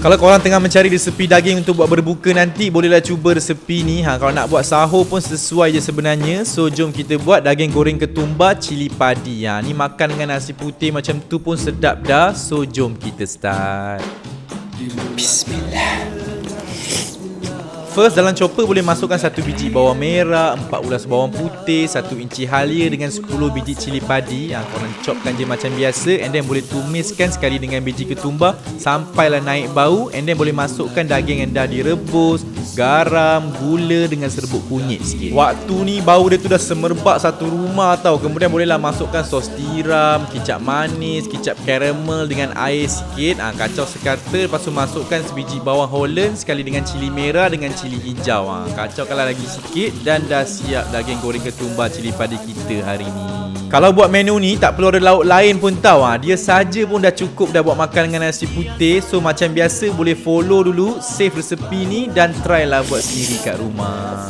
Kalau korang tengah mencari resepi daging untuk buat berbuka nanti, bolehlah cuba resepi ni. Kalau nak buat sahur pun sesuai je sebenarnya. So jom kita buat daging goreng ketumbar cili padi. Ni makan dengan nasi putih macam tu pun sedap dah. So jom kita start. Bismillah. First, dalam chopper boleh masukkan 1 biji bawang merah, 4 ulas bawang putih, 1 inci halia dengan 10 biji cili padi. Korang chopkan je macam biasa. And then boleh tumiskan sekali dengan biji ketumbar sampailah naik bau. And then boleh masukkan daging yang dah direbus, garam, gula dengan serbuk kunyit sikit. Waktu ni bau dia tu dah semerbak satu rumah tau. Kemudian bolehlah masukkan sos tiram, kicap manis, kicap karamel dengan air sikit. Kacau sekata. Lepas tu masukkan sebiji bawang Holland sekali dengan cili merah dengan cili hijau. Kacaukanlah lagi sikit dan dah siap daging goreng ketumbar cili padi kita hari ni. Kalau buat menu ni tak perlu ada lauk lain pun tau. Dia saja pun dah cukup dah buat makan dengan nasi putih. So macam biasa boleh follow dulu, save resepi ni dan try lah buat sendiri kat rumah.